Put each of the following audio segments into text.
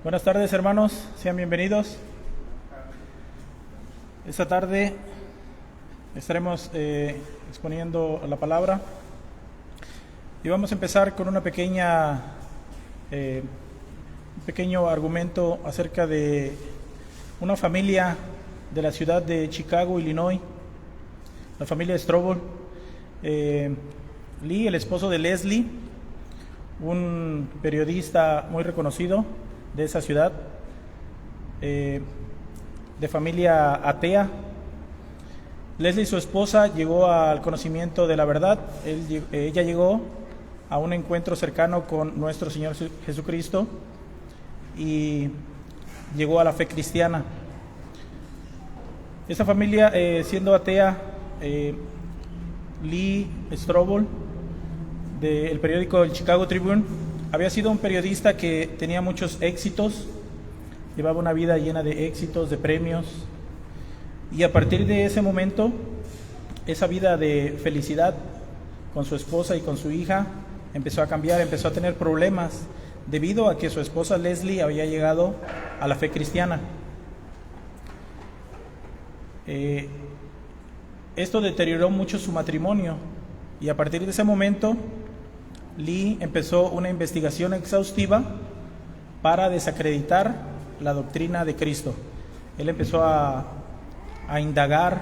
Buenas tardes, hermanos, sean bienvenidos. Esta tarde estaremos exponiendo la palabra y vamos a empezar con un pequeño argumento acerca de una familia de la ciudad de Chicago, Illinois, la familia Strobel. Lee, el esposo de Leslie, un periodista muy reconocido de esa ciudad, de familia atea. Leslie, su esposa, llegó al conocimiento de la verdad. Ella llegó a un encuentro cercano con nuestro Señor Jesucristo y llegó a la fe cristiana. Esa familia, siendo atea, Lee Strobel, del periódico El Chicago Tribune, había sido un periodista que tenía muchos éxitos, llevaba una vida llena de éxitos, de premios, y a partir de ese momento, esa vida de felicidad con su esposa y con su hija empezó a cambiar, empezó a tener problemas debido a que su esposa Leslie había llegado a la fe cristiana. Esto deterioró mucho su matrimonio y a partir de ese momento Lee empezó una investigación exhaustiva para desacreditar la doctrina de Cristo. Él empezó a indagar,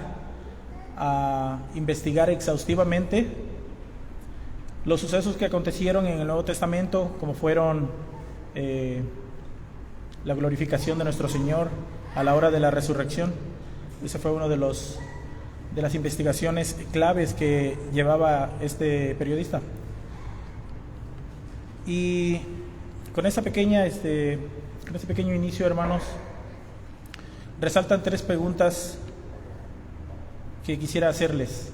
a investigar exhaustivamente los sucesos que acontecieron en el Nuevo Testamento, como fueron la glorificación de nuestro Señor a la hora de la resurrección. Ese fue uno de las investigaciones claves que llevaba este periodista. Y con ese pequeño inicio, hermanos, resaltan tres preguntas que quisiera hacerles.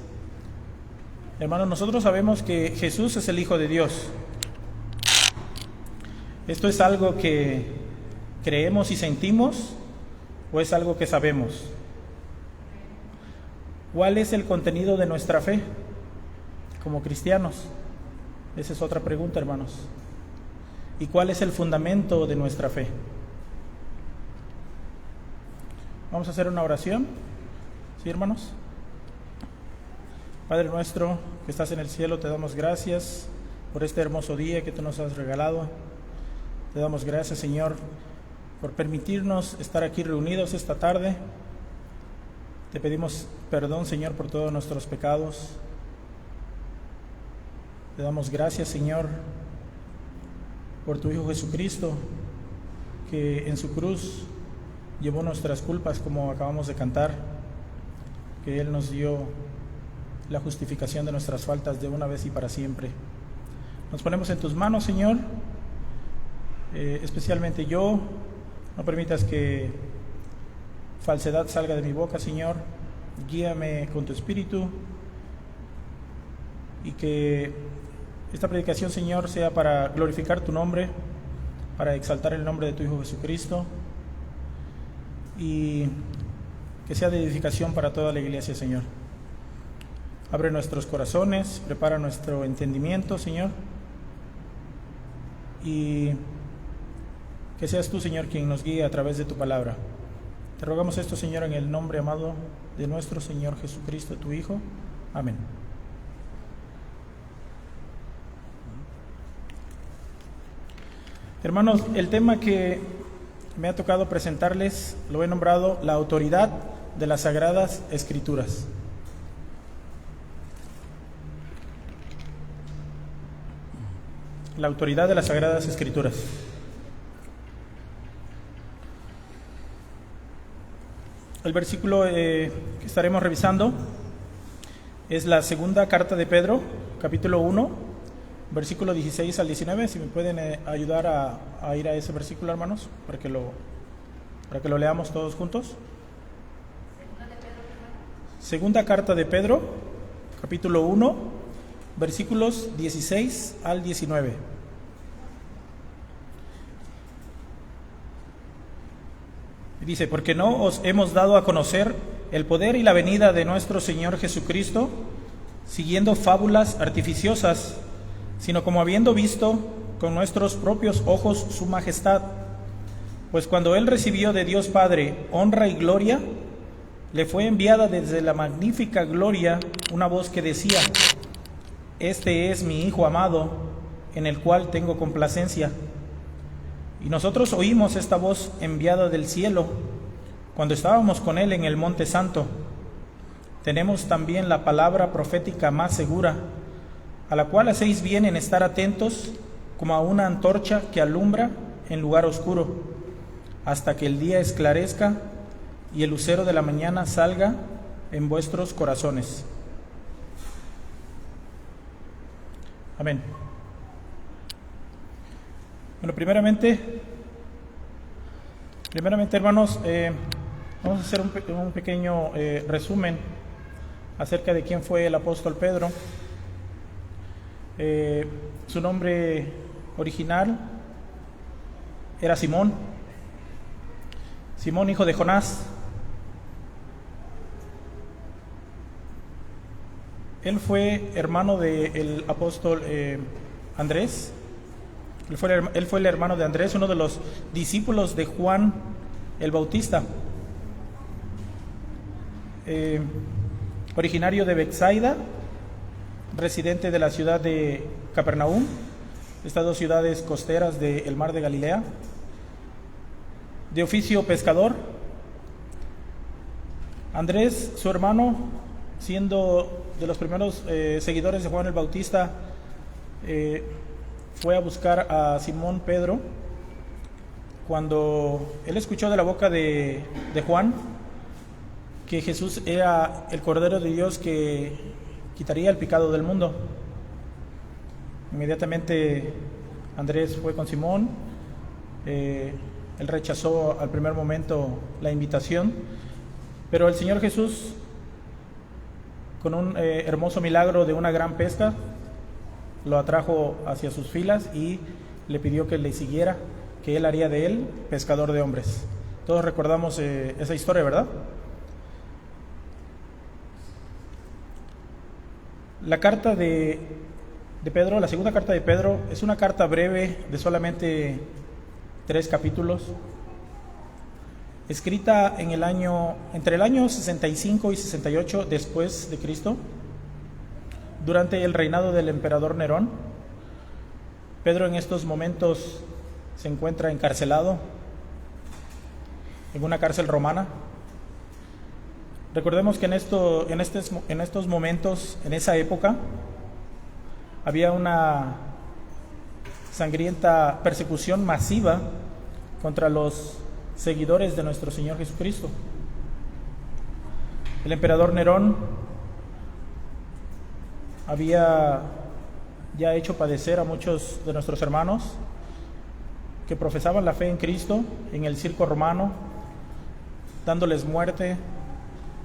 Hermanos, nosotros sabemos que Jesús es el Hijo de Dios. ¿Esto es algo que creemos y sentimos o es algo que sabemos? ¿Cuál es el contenido de nuestra fe como cristianos? Esa es otra pregunta, hermanos. ¿Y cuál es el fundamento de nuestra fe? Vamos a hacer una oración. ¿Sí, hermanos? Padre nuestro que estás en el cielo, te damos gracias por este hermoso día que tú nos has regalado. Te damos gracias, Señor, por permitirnos estar aquí reunidos esta tarde. Te pedimos perdón, Señor, por todos nuestros pecados. Te damos gracias, Señor, por tu Hijo Jesucristo, que en su cruz llevó nuestras culpas, como acabamos de cantar, que Él nos dio la justificación de nuestras faltas de una vez y para siempre. Nos ponemos en tus manos, Señor, especialmente yo. No permitas que falsedad salga de mi boca, Señor. Guíame con tu Espíritu y que esta predicación, Señor, sea para glorificar tu nombre, para exaltar el nombre de tu Hijo Jesucristo y que sea de edificación para toda la iglesia, Señor. Abre nuestros corazones, prepara nuestro entendimiento, Señor, y que seas tú, Señor, quien nos guíe a través de tu palabra. Te rogamos esto, Señor, en el nombre amado de nuestro Señor Jesucristo, tu Hijo. Amén. Hermanos, el tema que me ha tocado presentarles lo he nombrado la autoridad de las Sagradas Escrituras. La autoridad de las Sagradas Escrituras. El versículo que estaremos revisando es la segunda carta de Pedro, capítulo 1, versículo 16 al 19. Si me pueden ayudar a ir a ese versículo, hermanos, para que lo leamos todos juntos. Segunda carta de Pedro, capítulo 1, versículos 16 al 19. Dice: porque no os hemos dado a conocer el poder y la venida de nuestro Señor Jesucristo, siguiendo fábulas artificiosas, sino como habiendo visto con nuestros propios ojos su majestad. Pues cuando él recibió de Dios Padre honra y gloria, le fue enviada desde la magnífica gloria una voz que decía: Este es mi Hijo amado, en el cual tengo complacencia. Y nosotros oímos esta voz enviada del cielo cuando estábamos con él en el Monte Santo. Tenemos también la palabra profética más segura, a la cual hacéis bien en estar atentos como a una antorcha que alumbra en lugar oscuro, hasta que el día esclarezca y el lucero de la mañana salga en vuestros corazones. Amén. Bueno, primeramente hermanos, vamos a hacer un pequeño resumen acerca de quién fue el apóstol Pedro. Su nombre original era Simón, hijo de Jonás. Él fue hermano del apóstol Andrés. Él fue el hermano de Andrés, uno de los discípulos de Juan el Bautista. Originario de Betsaida, residente de la ciudad de Capernaum, estas dos ciudades costeras del mar de Galilea. De oficio pescador. Andrés, su hermano, siendo de los primeros seguidores de Juan el Bautista, fue a buscar a Simón Pedro cuando él escuchó de la boca de Juan que Jesús era el Cordero de Dios que quitaría el pecado del mundo. Inmediatamente Andrés fue con Simón. Él rechazó al primer momento la invitación, pero el Señor Jesús, con un hermoso milagro de una gran pesca, lo atrajo hacia sus filas y le pidió que le siguiera, que él haría de él pescador de hombres. Todos recordamos esa historia, ¿verdad? La carta de Pedro, la segunda carta de Pedro, es una carta breve de solamente 3 capítulos, escrita entre el año 65 y 68 después de Cristo, durante el reinado del emperador Nerón. Pedro en estos momentos se encuentra encarcelado en una cárcel romana. Recordemos que en estos momentos, en esa época, había una sangrienta persecución masiva contra los seguidores de nuestro Señor Jesucristo. El emperador Nerón había ya hecho padecer a muchos de nuestros hermanos que profesaban la fe en Cristo en el circo romano, dándoles muerte,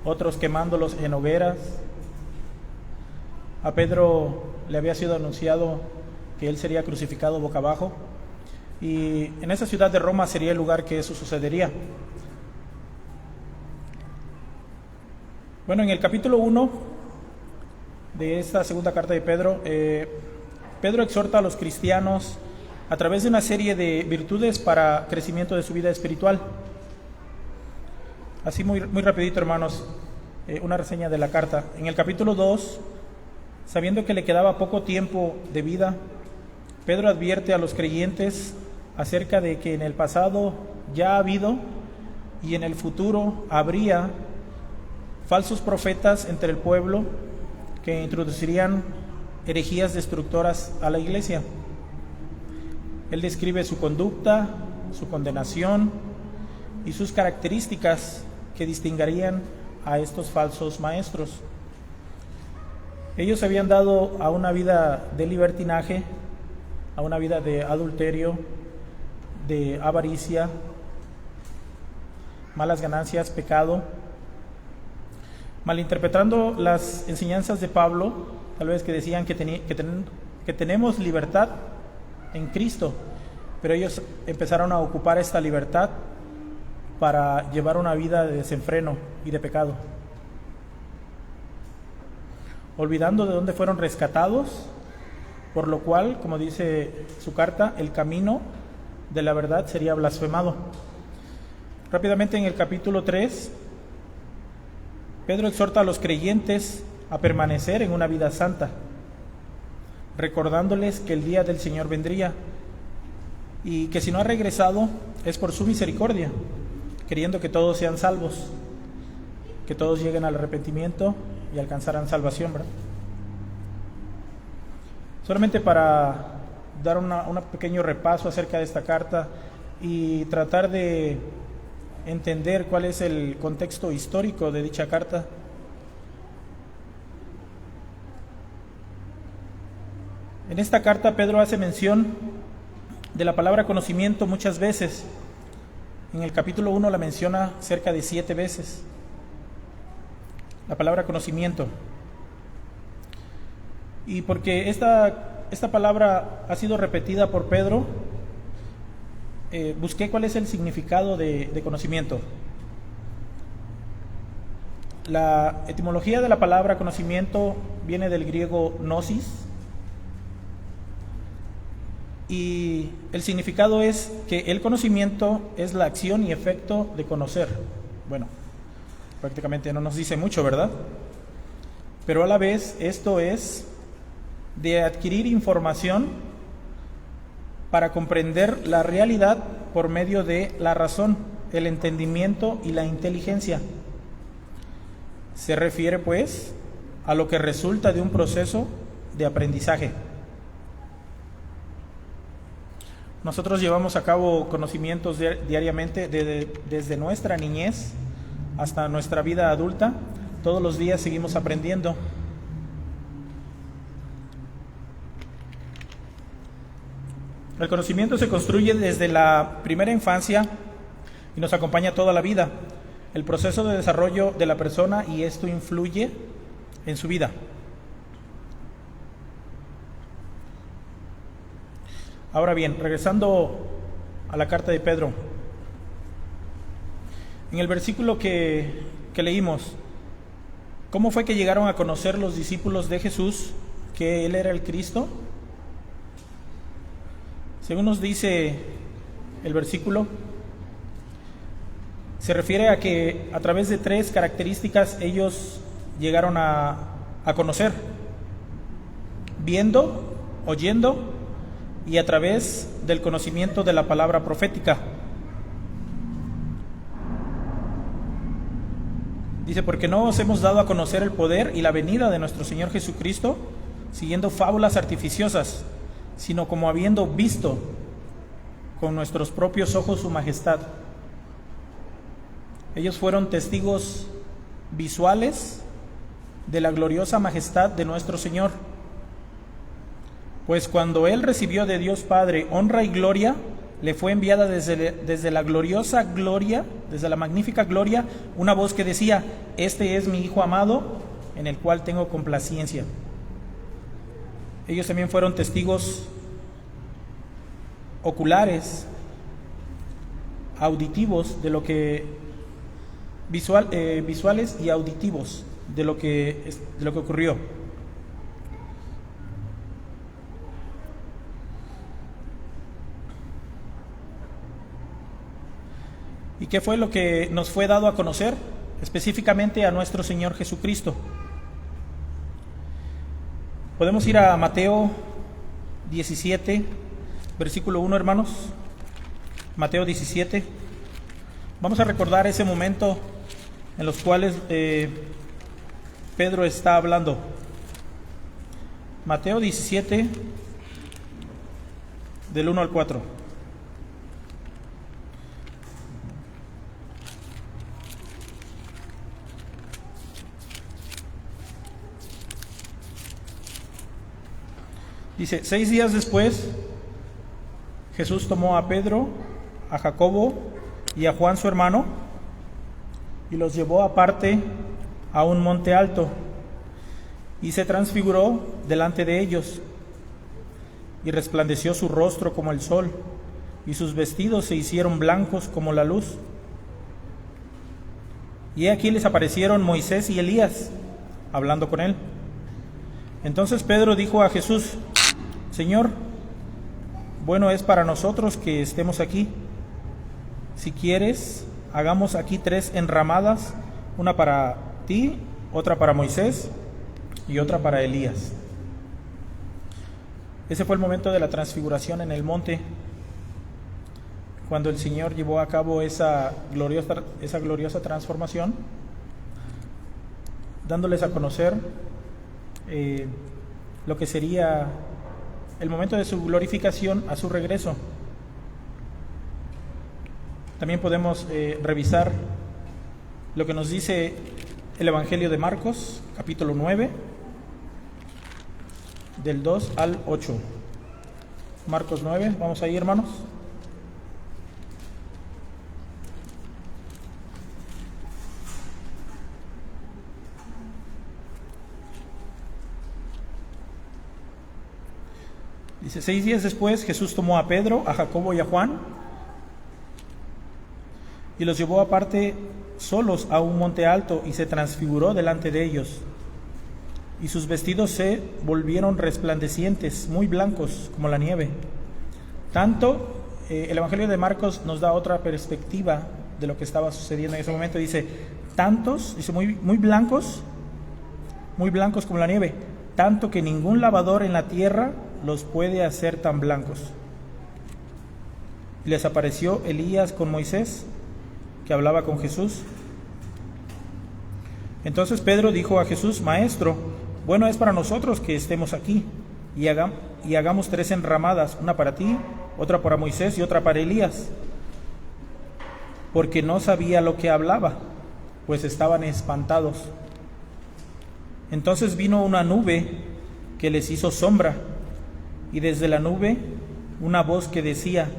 otros quemándolos en hogueras. A Pedro le había sido anunciado que él sería crucificado boca abajo, y en esa ciudad de Roma sería el lugar que eso sucedería. Bueno, en el capítulo 1 de esta segunda carta de Pedro, Pedro exhorta a los cristianos a través de una serie de virtudes para crecimiento de su vida espiritual. Así muy rapidito, hermanos, una reseña de la carta. En el capítulo 2, sabiendo que le quedaba poco tiempo de vida, Pedro advierte a los creyentes acerca de que en el pasado ya ha habido y en el futuro habría falsos profetas entre el pueblo que introducirían herejías destructoras a la iglesia. Él describe su conducta, su condenación y sus características que distinguirían a estos falsos maestros. Ellos se habían dado a una vida de libertinaje, a una vida de adulterio, de avaricia, malas ganancias, pecado, malinterpretando las enseñanzas de Pablo, tal vez que decían que tenemos libertad en Cristo, pero ellos empezaron a ocupar esta libertad para llevar una vida de desenfreno y de pecado, olvidando de dónde fueron rescatados, por lo cual, como dice su carta, el camino de la verdad sería blasfemado. Rápidamente en el capítulo 3, Pedro exhorta a los creyentes a permanecer en una vida santa, recordándoles que el día del Señor vendría y que si no ha regresado es por su misericordia, queriendo que todos sean salvos, que todos lleguen al arrepentimiento y alcanzarán salvación, ¿verdad? Solamente para dar un pequeño repaso acerca de esta carta y tratar de entender cuál es el contexto histórico de dicha carta. En esta carta Pedro hace mención de la palabra conocimiento muchas veces. En el capítulo 1 la menciona cerca de 7 veces. La palabra conocimiento. Y porque esta palabra ha sido repetida por Pedro, busqué cuál es el significado de conocimiento. La etimología de la palabra conocimiento viene del griego gnosis, y el significado es que el conocimiento es la acción y efecto de conocer. Bueno, prácticamente no nos dice mucho, ¿verdad? Pero a la vez esto es de adquirir información para comprender la realidad por medio de la razón, el entendimiento y la inteligencia. Se refiere, pues, a lo que resulta de un proceso de aprendizaje. Nosotros llevamos a cabo conocimientos diariamente desde nuestra niñez hasta nuestra vida adulta. Todos los días seguimos aprendiendo. El conocimiento se construye desde la primera infancia y nos acompaña toda la vida. El proceso de desarrollo de la persona, y esto influye en su vida. Ahora bien, regresando a la carta de Pedro, en el versículo que leímos, ¿cómo fue que llegaron a conocer los discípulos de Jesús que Él era el Cristo? Según nos dice el versículo, se refiere a que a través de 3 características ellos llegaron a conocer: viendo, oyendo y a través del conocimiento de la palabra profética. Dice: porque no os hemos dado a conocer el poder y la venida de nuestro Señor Jesucristo siguiendo fábulas artificiosas, sino como habiendo visto con nuestros propios ojos su majestad. Ellos fueron testigos visuales de la gloriosa majestad de nuestro Señor. Pues cuando Él recibió de Dios Padre honra y gloria, le fue enviada desde la gloriosa gloria, desde la magnífica gloria, una voz que decía: este es mi Hijo amado, en el cual tengo complacencia. Ellos también fueron testigos oculares, auditivos, de lo que visuales y auditivos de lo que ocurrió. ¿Y qué fue lo que nos fue dado a conocer? Específicamente a nuestro Señor Jesucristo. Podemos ir a Mateo 17, versículo 1, hermanos. Mateo 17. Vamos a recordar ese momento en los cuales Pedro está hablando. Mateo 17, del 1 al 4. Dice: 6 días después, Jesús tomó a Pedro, a Jacobo y a Juan su hermano, y los llevó aparte a un monte alto, y se transfiguró delante de ellos, y resplandeció su rostro como el sol, y sus vestidos se hicieron blancos como la luz. Y aquí les aparecieron Moisés y Elías, hablando con él. Entonces Pedro dijo a Jesús: Señor, bueno es para nosotros que estemos aquí. Si quieres, hagamos aquí 3 enramadas, una para ti, otra para Moisés y otra para Elías. Ese fue el momento de la transfiguración en el monte, cuando el Señor llevó a cabo esa gloriosa transformación, dándoles a conocer lo que sería el momento de su glorificación a su regreso. También podemos revisar lo que nos dice el Evangelio de Marcos, capítulo 9, del 2 al 8. Marcos 9, vamos ahí, hermanos. Dice: 6 días después, Jesús tomó a Pedro, a Jacobo y a Juan y los llevó aparte solos a un monte alto y se transfiguró delante de ellos. Y sus vestidos se volvieron resplandecientes, muy blancos como la nieve. Tanto, el Evangelio de Marcos nos da otra perspectiva de lo que estaba sucediendo en ese momento. Dice, dice muy blancos como la nieve, tanto que ningún lavador en la tierra los puede hacer tan blancos. Y les apareció Elías con Moisés, que hablaba con Jesús. Entonces Pedro dijo a Jesús: Maestro, bueno es para nosotros que estemos aquí, y hagamos 3 enramadas, una para ti, otra para Moisés y otra para Elías. Porque no sabía lo que hablaba, pues estaban espantados. Entonces vino una nube que les hizo sombra, y desde la nube una voz que decía: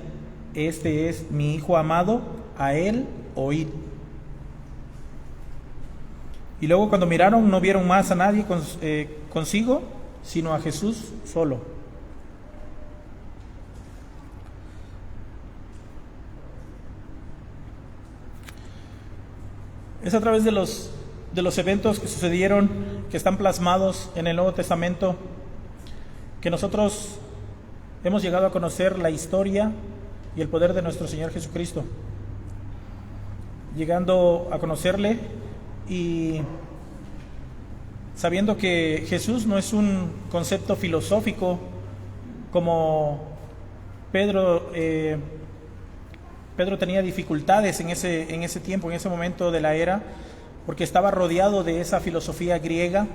Este es mi Hijo amado, a él oíd. Y luego, cuando miraron, no vieron más a nadie consigo, sino a Jesús solo. Es a través de los eventos que sucedieron, que están plasmados en el Nuevo Testamento, que nosotros hemos llegado a conocer la historia y el poder de nuestro Señor Jesucristo, llegando a conocerle y sabiendo que Jesús no es un concepto filosófico como Pedro tenía dificultades en ese tiempo, en ese momento de la era, porque estaba rodeado de esa filosofía griega.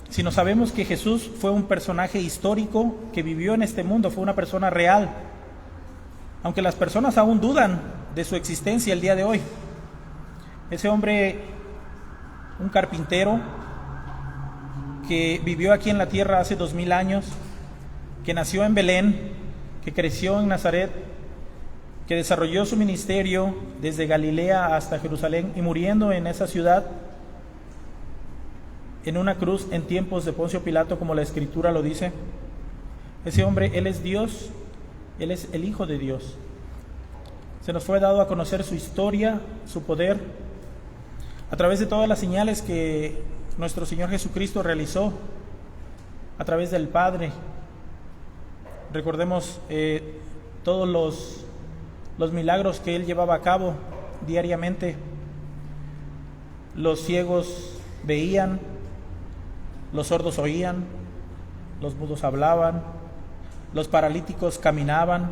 Sino sabemos que Jesús fue un personaje histórico que vivió en este mundo, fue una persona real, aunque las personas aún dudan de su existencia el día de hoy. Ese hombre, un carpintero que vivió aquí en la tierra hace 2000 años, que nació en Belén, que creció en Nazaret, que desarrolló su ministerio desde Galilea hasta Jerusalén y muriendo en esa ciudad en una cruz en tiempos de Poncio Pilato, como la Escritura lo dice. Ese hombre, Él es Dios, Él es el Hijo de Dios. Se nos fue dado a conocer su historia, su poder, a través de todas las señales que nuestro Señor Jesucristo realizó, a través del Padre. Recordemos todos los milagros que Él llevaba a cabo diariamente. Los ciegos veían, los sordos oían, los mudos hablaban, los paralíticos caminaban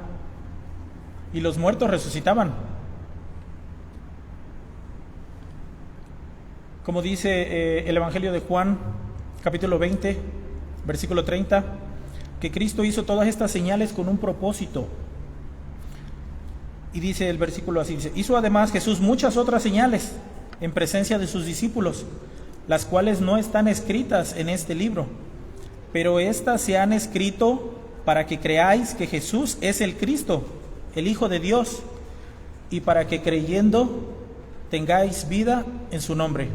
y los muertos resucitaban. Como dice el Evangelio de Juan, capítulo 20, versículo 30, que Cristo hizo todas estas señales con un propósito. Y dice el versículo así, dice: hizo además Jesús muchas otras señales en presencia de sus discípulos, las cuales no están escritas en este libro, pero estas se han escrito para que creáis que Jesús es el Cristo, el Hijo de Dios, y para que creyendo tengáis vida en su nombre.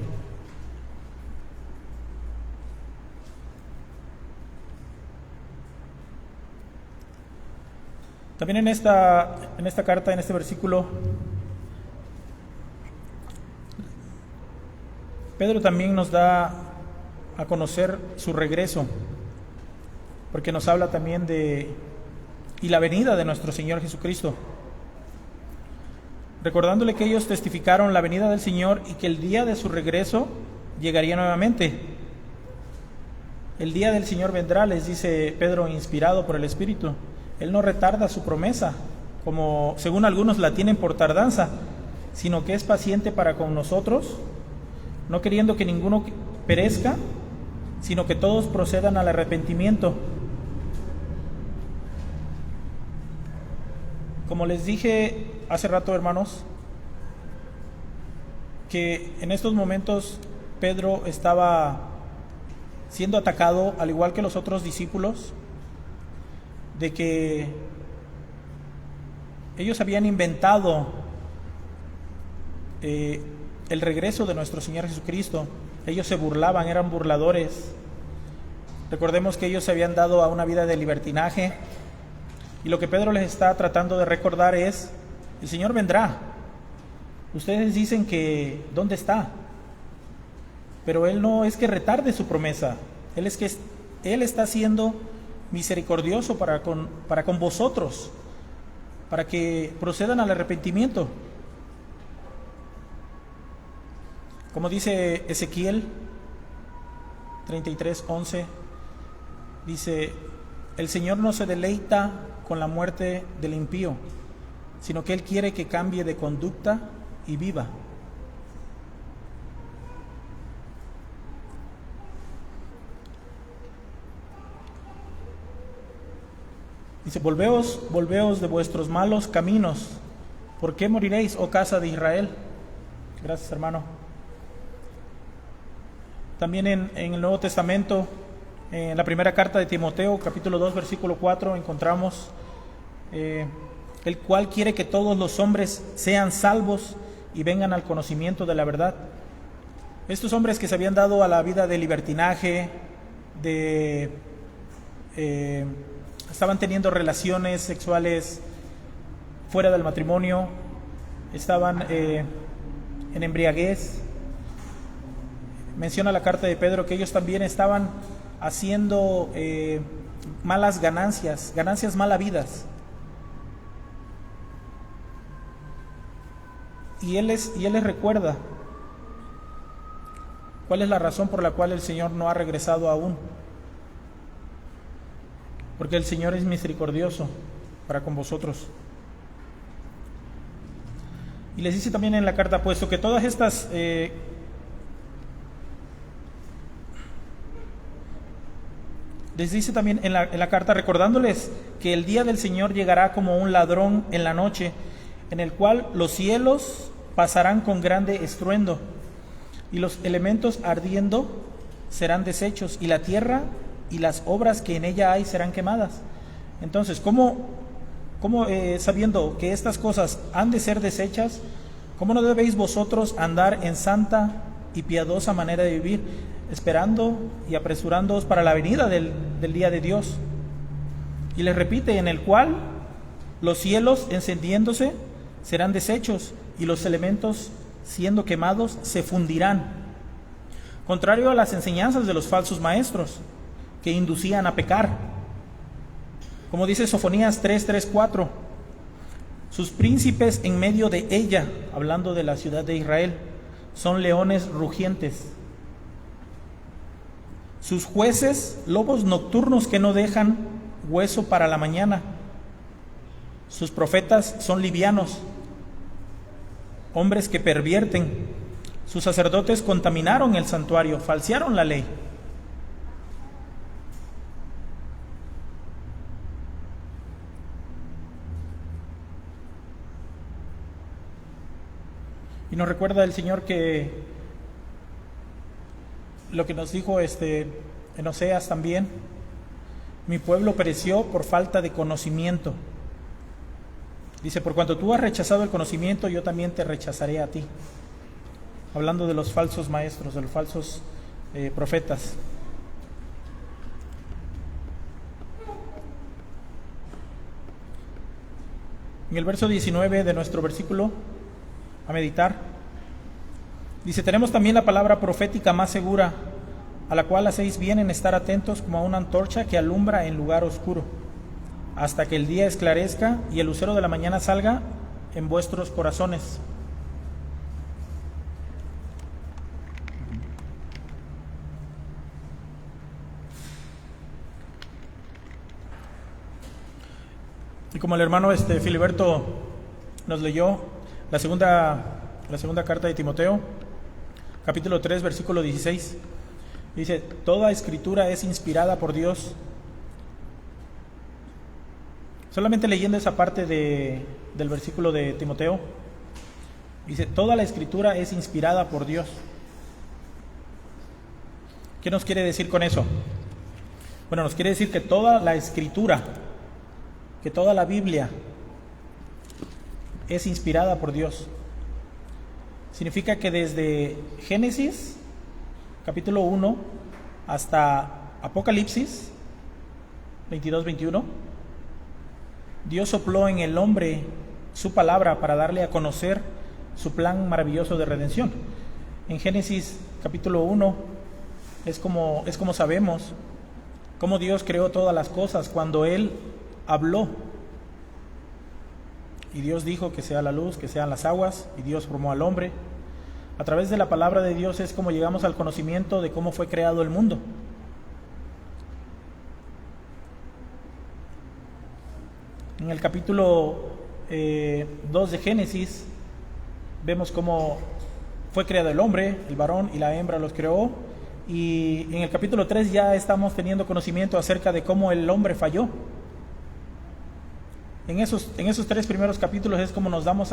También en esta carta, en este versículo, Pedro también nos da a conocer su regreso, porque nos habla también y la venida de nuestro Señor Jesucristo. recordándole que ellos testificaron la venida del Señor y que el día de su regreso llegaría nuevamente. El día del Señor vendrá, les dice Pedro, inspirado por el Espíritu. Él no retarda su promesa, como según algunos la tienen por tardanza, sino que es paciente para con nosotros, no queriendo que ninguno perezca, sino que todos procedan al arrepentimiento. Como les dije hace rato, hermanos, que en estos momentos Pedro estaba siendo atacado, al igual que los otros discípulos, de que ellos habían inventado el regreso de nuestro Señor Jesucristo. Ellos se burlaban, eran burladores. Recordemos que ellos se habían dado a una vida de libertinaje, y lo que Pedro les está tratando de recordar es: el Señor vendrá. Ustedes dicen que ¿dónde está? Pero Él no es que retarde su promesa. Él es que Él está siendo misericordioso para con vosotros, para que procedan al arrepentimiento. Como dice Ezequiel 33:11, dice: el Señor no se deleita con la muerte del impío, sino que Él quiere que cambie de conducta y viva. Dice: volveos de vuestros malos caminos. ¿Por qué moriréis, oh casa de Israel? Gracias, hermano. También en el Nuevo Testamento, en la primera carta de Timoteo, capítulo 2, versículo 4, encontramos: el cual quiere que todos los hombres sean salvos y vengan al conocimiento de la verdad. Estos hombres que se habían dado a la vida de libertinaje, estaban teniendo relaciones sexuales fuera del matrimonio, estaban en embriaguez. Menciona la carta de Pedro que ellos también estaban haciendo malas ganancias mal habidas. Y él les recuerda cuál es la razón por la cual el Señor no ha regresado aún. Porque el Señor es misericordioso para con vosotros. Y les dice también en la carta: puesto que todas estas les dice también en la carta, recordándoles que el día del Señor llegará como un ladrón en la noche, en el cual los cielos pasarán con grande estruendo, y los elementos ardiendo serán deshechos, y la tierra y las obras que en ella hay serán quemadas. Entonces, ¿cómo sabiendo que estas cosas han de ser deshechas, cómo no debéis vosotros andar en santa y piadosa manera de vivir, esperando y apresurándoos para la venida del día de Dios? Y les repite: en el cual los cielos encendiéndose serán deshechos, y los elementos siendo quemados se fundirán, contrario a las enseñanzas de los falsos maestros que inducían a pecar. Como dice Sofonías 3:4, sus príncipes en medio de ella, hablando de la ciudad de Israel, son leones rugientes. Sus jueces, lobos nocturnos que no dejan hueso para la mañana. Sus profetas son livianos, hombres que pervierten. Sus sacerdotes contaminaron el santuario, falsearon la ley. Y nos recuerda el Señor que lo que nos dijo en Oseas también: mi pueblo pereció por falta de conocimiento. Dice: por cuanto tú has rechazado el conocimiento, yo también te rechazaré a ti. Hablando de los falsos maestros, de los falsos profetas. En el verso 19 de nuestro versículo a meditar, dice: tenemos también la palabra profética más segura, a la cual hacéis bien en estar atentos como a una antorcha que alumbra en lugar oscuro, hasta que el día esclarezca y el lucero de la mañana salga en vuestros corazones. Y como el hermano Filiberto nos leyó la segunda carta de Timoteo, capítulo 3, versículo 16, dice: toda escritura es inspirada por Dios. Solamente leyendo esa parte del versículo de Timoteo, dice: toda la escritura es inspirada por Dios. ¿Qué nos quiere decir con eso? Bueno, nos quiere decir que toda la escritura, que toda la Biblia es inspirada por Dios. Significa que desde Génesis, capítulo 1, hasta Apocalipsis 22-21, Dios sopló en el hombre su palabra para darle a conocer su plan maravilloso de redención. En Génesis capítulo 1 es como sabemos cómo Dios creó todas las cosas cuando Él habló. Y Dios dijo que sea la luz, que sean las aguas, y Dios formó al hombre. A través de la palabra de Dios es como llegamos al conocimiento de cómo fue creado el mundo. En el capítulo 2 de Génesis vemos cómo fue creado el hombre, el varón y la hembra los creó. Y en el capítulo 3 ya estamos teniendo conocimiento acerca de cómo el hombre falló. En esos 3 primeros capítulos es como hemos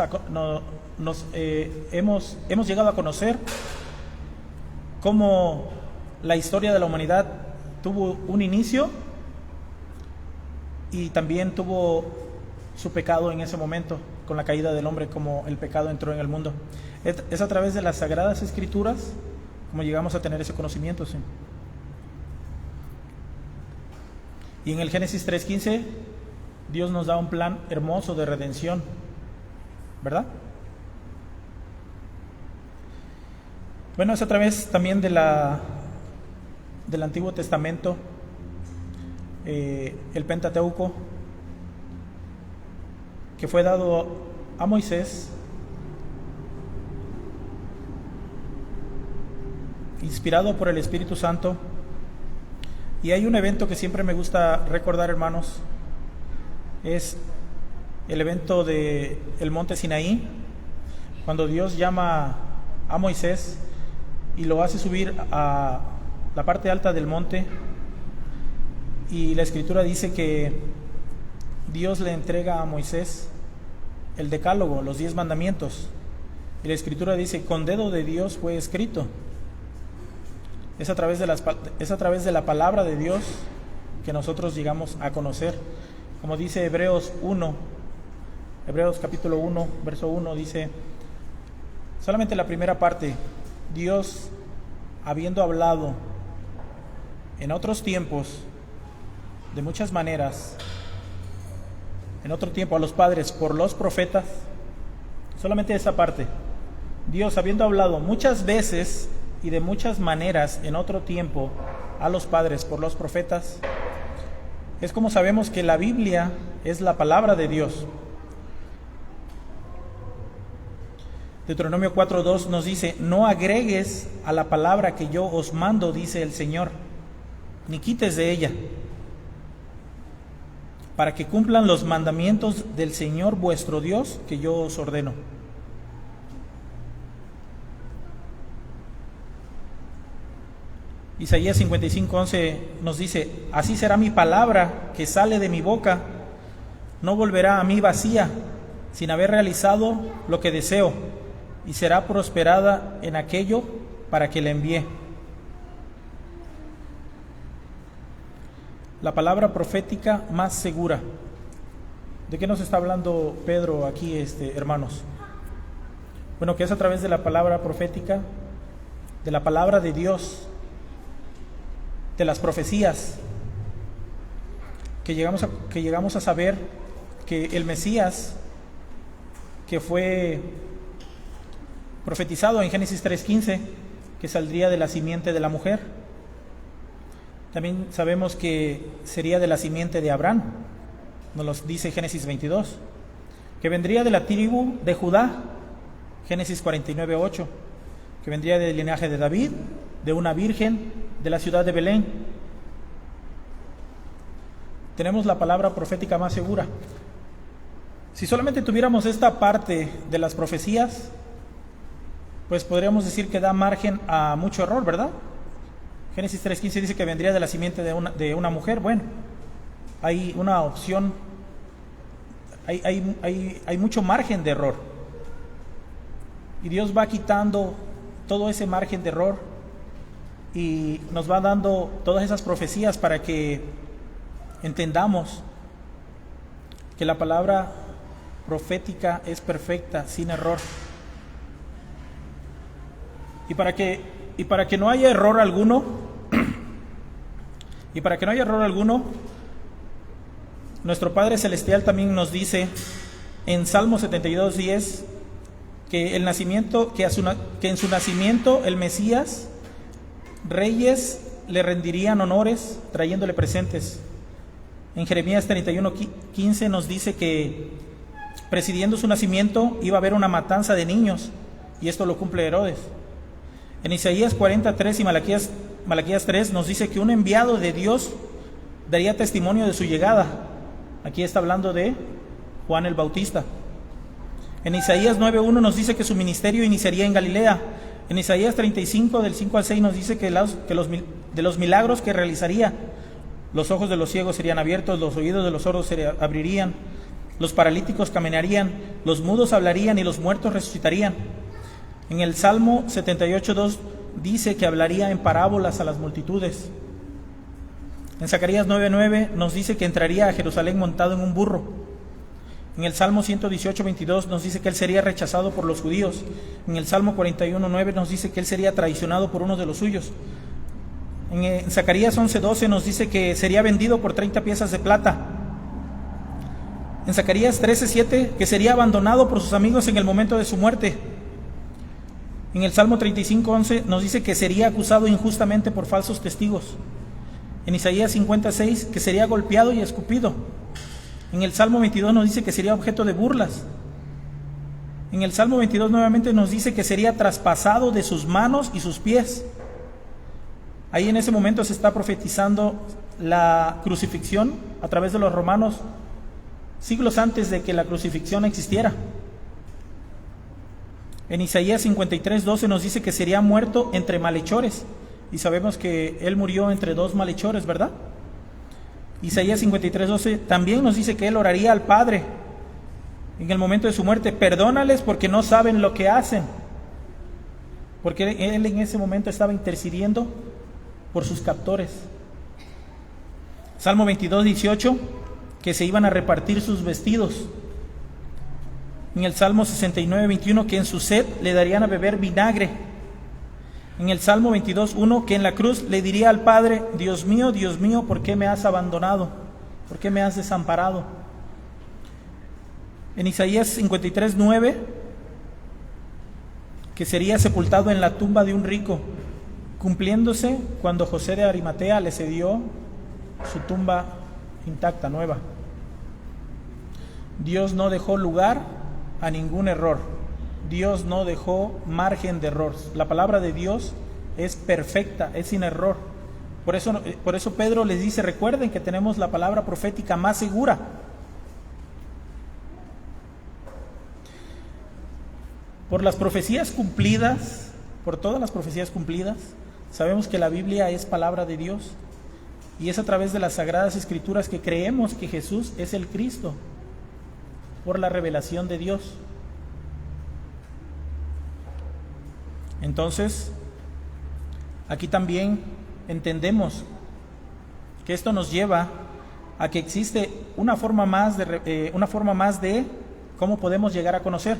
llegado a conocer cómo la historia de la humanidad tuvo un inicio y también tuvo su pecado en ese momento, con la caída del hombre, como el pecado entró en el mundo. Es a través de las Sagradas Escrituras como llegamos a tener ese conocimiento, ¿sí? Y en el Génesis 3:15 Dios nos da un plan hermoso de redención, ¿verdad? Bueno, es a través también del Antiguo Testamento, el Pentateuco, que fue dado a Moisés, inspirado por el Espíritu Santo. Y hay un evento que siempre me gusta recordar, hermanos, es el evento de el monte Sinaí, cuando Dios llama a Moisés y lo hace subir a la parte alta del monte, y la Escritura dice que Dios le entrega a Moisés el decálogo, los 10 mandamientos, y la Escritura dice: con dedo de Dios fue escrito. Es a través de la palabra de Dios que nosotros llegamos a conocer. Como dice Hebreos capítulo 1, verso 1, dice, solamente la primera parte: Dios, habiendo hablado en otros tiempos, de muchas maneras, en otro tiempo a los padres por los profetas. Solamente esa parte: Dios, habiendo hablado muchas veces y de muchas maneras en otro tiempo a los padres por los profetas. Es como sabemos que la Biblia es la palabra de Dios. Deuteronomio 4:2 nos dice: no agregues a la palabra que yo os mando, dice el Señor, ni quites de ella, para que cumplan los mandamientos del Señor vuestro Dios que yo os ordeno. Isaías 55:11 nos dice: así será mi palabra que sale de mi boca, no volverá a mí vacía, sin haber realizado lo que deseo, y será prosperada en aquello para que la envíe. La palabra profética más segura. ¿De qué nos está hablando Pedro aquí, hermanos? Bueno, que es a través de la palabra profética, de la palabra de Dios, de las profecías, que llegamos a saber que el Mesías, que fue profetizado en Génesis 3:15, que saldría de la simiente de la mujer. También sabemos que sería de la simiente de Abraham, nos lo dice Génesis 22. que vendría de la tribu de Judá, Génesis 49:8, que vendría del linaje de David, de una virgen, de la ciudad de Belén. Tenemos la palabra profética más segura. Si solamente tuviéramos esta parte de las profecías, pues podríamos decir que da margen a mucho error, ¿verdad? Génesis 3:15 dice que vendría de la simiente de una mujer. Bueno, hay una opción, hay mucho margen de error. Y Dios va quitando todo ese margen de error y nos va dando todas esas profecías para que entendamos que la palabra profética es perfecta, sin error. Y para que no haya error alguno, nuestro Padre Celestial también nos dice en Salmo 72:10 que en su nacimiento el Mesías, reyes le rendirían honores trayéndole presentes. En Jeremías 31:15 nos dice que presidiendo su nacimiento iba a haber una matanza de niños, y esto lo cumple Herodes. En Isaías 40:3 y Malaquías 3 nos dice que un enviado de Dios daría testimonio de su llegada. Aquí está hablando de Juan el Bautista. En Isaías 9:1 nos dice que su ministerio iniciaría en Galilea. En Isaías 35, del 5 al 6, nos dice que de los milagros que realizaría, los ojos de los ciegos serían abiertos, los oídos de los sordos se abrirían, los paralíticos caminarían, los mudos hablarían y los muertos resucitarían. En el Salmo 78:2 dice que hablaría en parábolas a las multitudes. En Zacarías 9:9 nos dice que entraría a Jerusalén montado en un burro. En el Salmo 118:22 nos dice que él sería rechazado por los judíos. En el Salmo 41:9 nos dice que él sería traicionado por uno de los suyos. En Zacarías 11:12 nos dice que sería vendido por 30 piezas de plata. En Zacarías 13:7 que sería abandonado por sus amigos en el momento de su muerte. En el Salmo 35:11 nos dice que sería acusado injustamente por falsos testigos. En Isaías 56 que sería golpeado y escupido. En el Salmo 22 nos dice que sería objeto de burlas. En el Salmo 22 nuevamente nos dice que sería traspasado de sus manos y sus pies. Ahí en ese momento se está profetizando la crucifixión a través de los romanos, siglos antes de que la crucifixión existiera. En Isaías 53:12 nos dice que sería muerto entre malhechores, y sabemos que él murió entre dos malhechores, ¿verdad? Isaías 53:12 también nos dice que él oraría al Padre en el momento de su muerte: perdónales porque no saben lo que hacen, porque él en ese momento estaba intercediendo por sus captores. Salmo 22:18 que se iban a repartir sus vestidos. En el Salmo 69:21 que en su sed le darían a beber vinagre. En el Salmo 22:1 que en la cruz le diría al Padre: Dios mío, ¿por qué me has abandonado? ¿Por qué me has desamparado? En Isaías 53:9 que sería sepultado en la tumba de un rico, cumpliéndose cuando José de Arimatea le cedió su tumba intacta, nueva. Dios no dejó lugar a ningún error. Dios no dejó margen de error. La palabra de Dios es perfecta, es sin error. Por eso Pedro les dice: recuerden que tenemos la palabra profética más segura. Por las profecías cumplidas, por todas las profecías cumplidas, sabemos que la Biblia es palabra de Dios, y es a través de las Sagradas Escrituras que creemos que Jesús es el Cristo, por la revelación de Dios. Entonces, aquí también entendemos que esto nos lleva a que existe una forma más de cómo podemos llegar a conocer.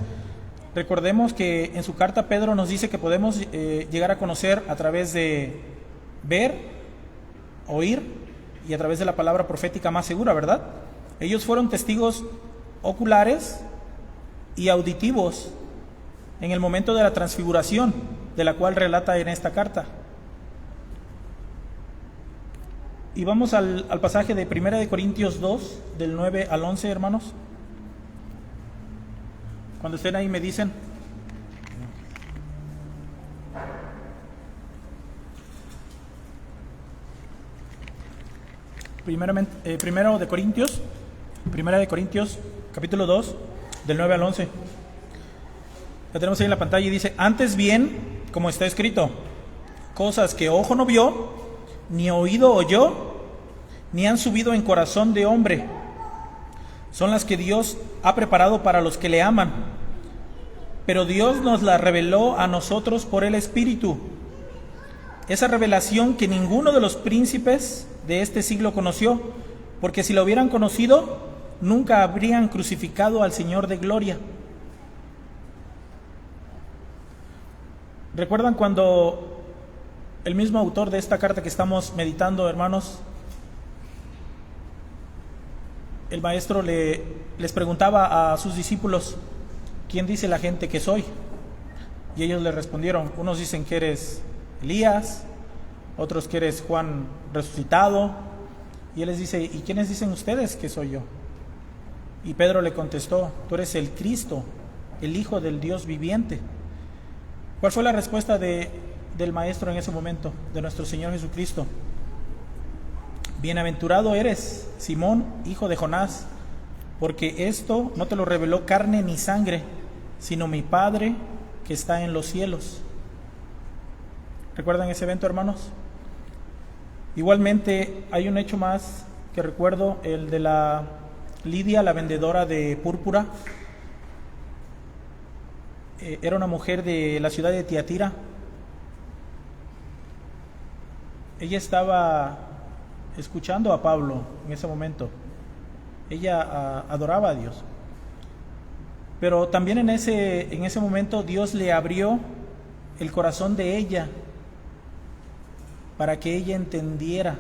Recordemos que en su carta Pedro nos dice que podemos llegar a conocer a través de ver, oír y a través de la palabra profética más segura, ¿verdad? Ellos fueron testigos oculares y auditivos en el momento de la transfiguración, de la cual relata en esta carta. Y vamos al pasaje de 1 Corintios 2, del 9 al 11, hermanos. Cuando estén ahí me dicen. Primera de Corintios, capítulo 2, del 9 al 11. La tenemos ahí en la pantalla y dice: antes bien, como está escrito, cosas que ojo no vio, ni oído oyó, ni han subido en corazón de hombre, son las que Dios ha preparado para los que le aman. Pero Dios nos las reveló a nosotros por el Espíritu. Esa revelación que ninguno de los príncipes de este siglo conoció, porque si la hubieran conocido, nunca habrían crucificado al Señor de gloria. ¿Recuerdan cuando el mismo autor de esta carta que estamos meditando, hermanos, el maestro les preguntaba a sus discípulos: ¿quién dice la gente que soy? Y ellos le respondieron: unos dicen que eres Elías, otros que eres Juan resucitado. Y él les dice: ¿y quiénes dicen ustedes que soy yo? Y Pedro le contestó: tú eres el Cristo, el Hijo del Dios viviente. ¿Cuál fue la respuesta del maestro en ese momento, de nuestro Señor Jesucristo? Bienaventurado eres, Simón, hijo de Jonás, porque esto no te lo reveló carne ni sangre, sino mi Padre que está en los cielos. ¿Recuerdan ese evento, hermanos? Igualmente hay un hecho más que recuerdo, el de la Lidia, la vendedora de púrpura. Era una mujer de la ciudad de Tiatira. Ella estaba escuchando a Pablo en ese momento. Ella adoraba a Dios. Pero también en ese momento Dios le abrió el corazón de ella para que ella entendiera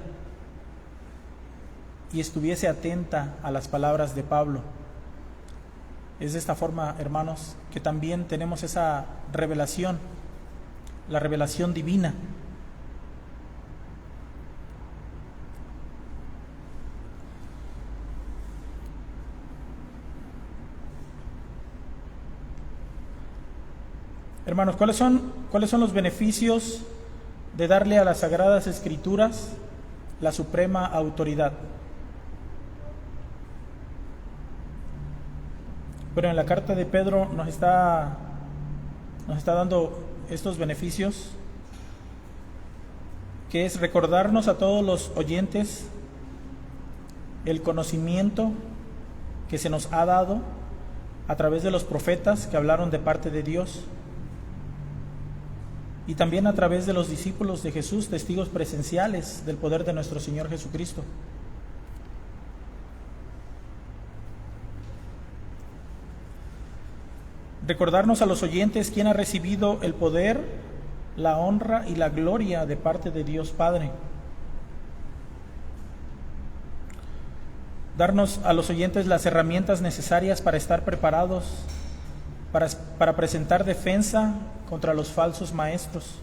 y estuviese atenta a las palabras de Pablo. Es de esta forma, hermanos, que también tenemos esa revelación, la revelación divina. Hermanos, ¿cuáles son los beneficios de darle a las Sagradas Escrituras la suprema autoridad? Pero en la carta de Pedro nos está dando estos beneficios, que es recordarnos a todos los oyentes el conocimiento que se nos ha dado a través de los profetas que hablaron de parte de Dios, y también a través de los discípulos de Jesús, testigos presenciales del poder de nuestro Señor Jesucristo. Recordarnos a los oyentes quién ha recibido el poder, la honra y la gloria de parte de Dios Padre. Darnos a los oyentes las herramientas necesarias para estar preparados, para presentar defensa contra los falsos maestros.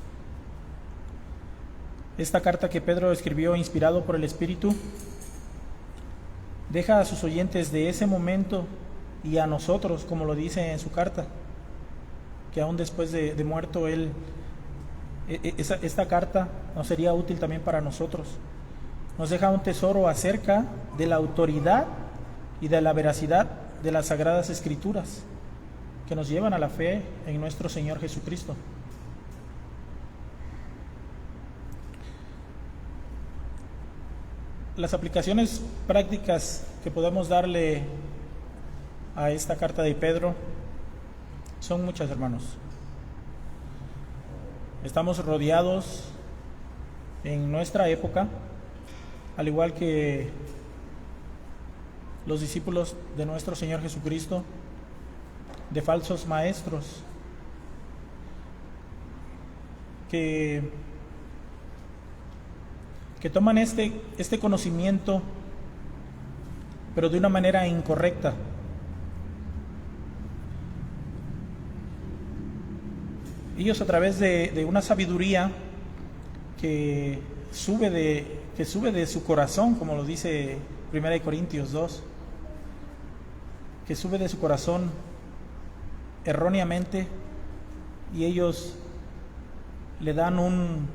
Esta carta que Pedro escribió inspirado por el Espíritu deja a sus oyentes de ese momento y a nosotros, como lo dice en su carta, que aún después de muerto él, esta carta nos sería útil también para nosotros. Nos deja un tesoro acerca de la autoridad y de la veracidad de las Sagradas Escrituras, que nos llevan a la fe en nuestro Señor Jesucristo. Las aplicaciones prácticas que podemos darle a esta carta de Pedro son muchas, hermanos. Estamos rodeados en nuestra época, al igual que los discípulos de nuestro Señor Jesucristo, de falsos maestros que toman este conocimiento, pero de una manera incorrecta. Ellos, a través de una sabiduría que sube de su corazón, como lo dice 1 Corintios 2, que sube de su corazón, erróneamente y ellos le dan un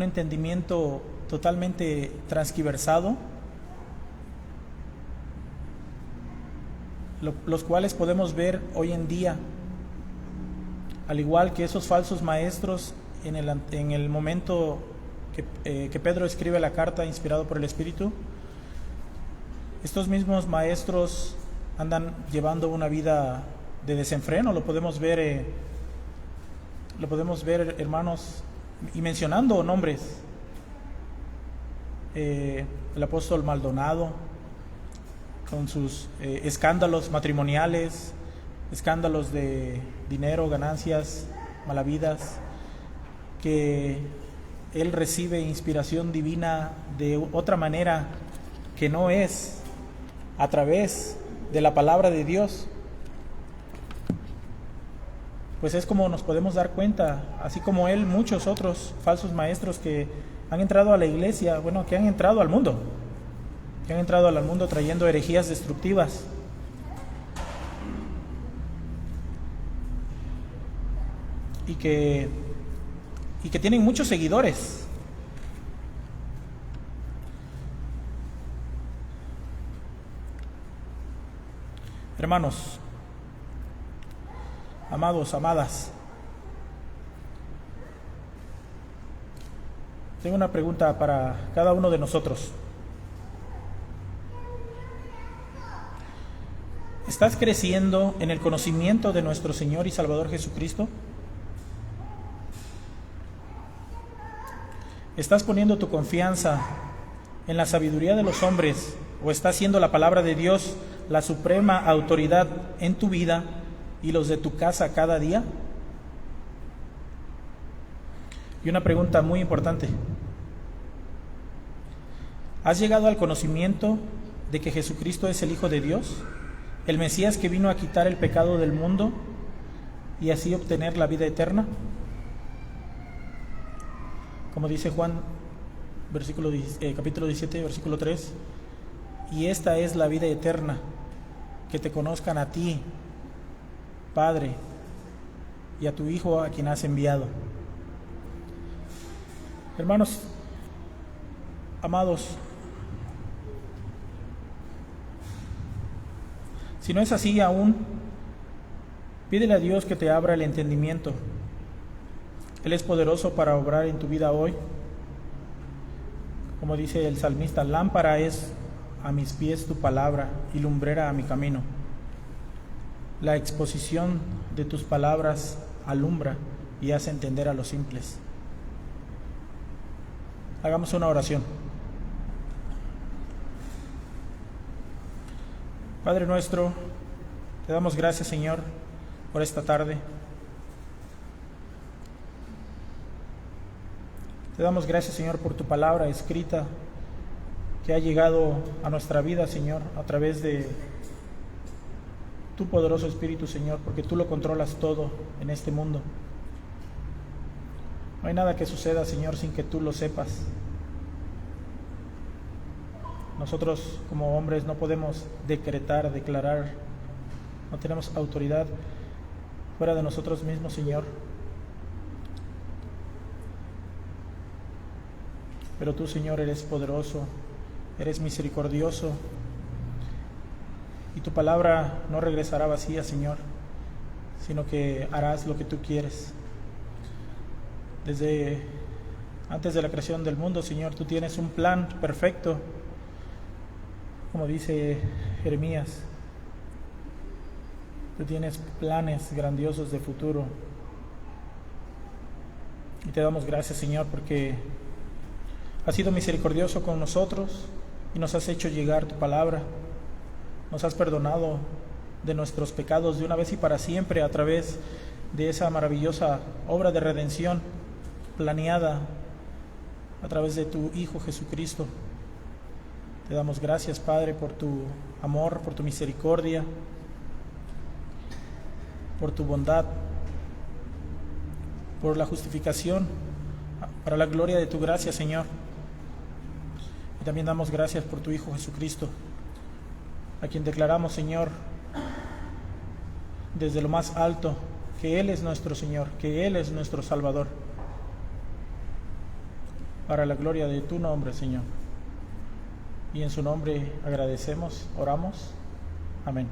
entendimiento totalmente transgiversado, los cuales podemos ver hoy en día, al igual que esos falsos maestros en el momento que Pedro escribe la carta inspirado por el Espíritu. Estos mismos maestros andan llevando una vida de desenfreno, lo podemos ver, hermanos, y mencionando nombres. El apóstol Maldonado, con sus escándalos matrimoniales, escándalos de dinero, ganancias malavidas, que él recibe inspiración divina de otra manera que no es a través de la palabra de Dios. Pues es como nos podemos dar cuenta, así como él, muchos otros falsos maestros que han entrado a la iglesia, bueno, que han entrado al mundo, trayendo herejías destructivas. Y que tienen muchos seguidores. Hermanos, amados, amadas, tengo una pregunta para cada uno de nosotros. ¿Estás creciendo en el conocimiento de nuestro Señor y Salvador Jesucristo? ¿Estás poniendo tu confianza en la sabiduría de los hombres o está siendo la palabra de Dios la suprema autoridad en tu vida y los de tu casa cada día? Y una pregunta muy importante: ¿has llegado al conocimiento de que Jesucristo es el Hijo de Dios, el Mesías que vino a quitar el pecado del mundo y así obtener la vida eterna? Como dice Juan, capítulo 17, versículo 3, y esta es la vida eterna, que te conozcan a ti, Padre, y a tu Hijo a quien has enviado. Hermanos, amados, si no es así aún, pídele a Dios que te abra el entendimiento. Él es poderoso para obrar en tu vida hoy. Como dice el salmista, lámpara es a mis pies tu palabra y lumbrera a mi camino. La exposición de tus palabras alumbra y hace entender a los simples. Hagamos una oración. Padre nuestro, te damos gracias, Señor, por esta tarde. Te damos gracias, Señor, por tu palabra escrita que ha llegado a nuestra vida, Señor, a través de tu poderoso Espíritu, Señor, porque tú lo controlas todo en este mundo. No hay nada que suceda, Señor, sin que tú lo sepas. Nosotros como hombres no podemos decretar, declarar, no tenemos autoridad fuera de nosotros mismos, Señor. Pero tú, Señor, eres poderoso, eres misericordioso, y tu palabra no regresará vacía, Señor, sino que harás lo que tú quieres. Desde antes de la creación del mundo, Señor, tú tienes un plan perfecto, como dice Jeremías. Tú tienes planes grandiosos de futuro. Y te damos gracias, Señor, porque has sido misericordioso con nosotros y nos has hecho llegar tu palabra. Nos has perdonado de nuestros pecados de una vez y para siempre a través de esa maravillosa obra de redención planeada a través de tu Hijo Jesucristo. Te damos gracias, Padre, por tu amor, por tu misericordia, por tu bondad, por la justificación, para la gloria de tu gracia, Señor. Y también damos gracias por tu Hijo Jesucristo, a quien declaramos, Señor, desde lo más alto que Él es nuestro Señor, que Él es nuestro Salvador, para la gloria de tu nombre, Señor. Y en su nombre agradecemos, oramos. Amén.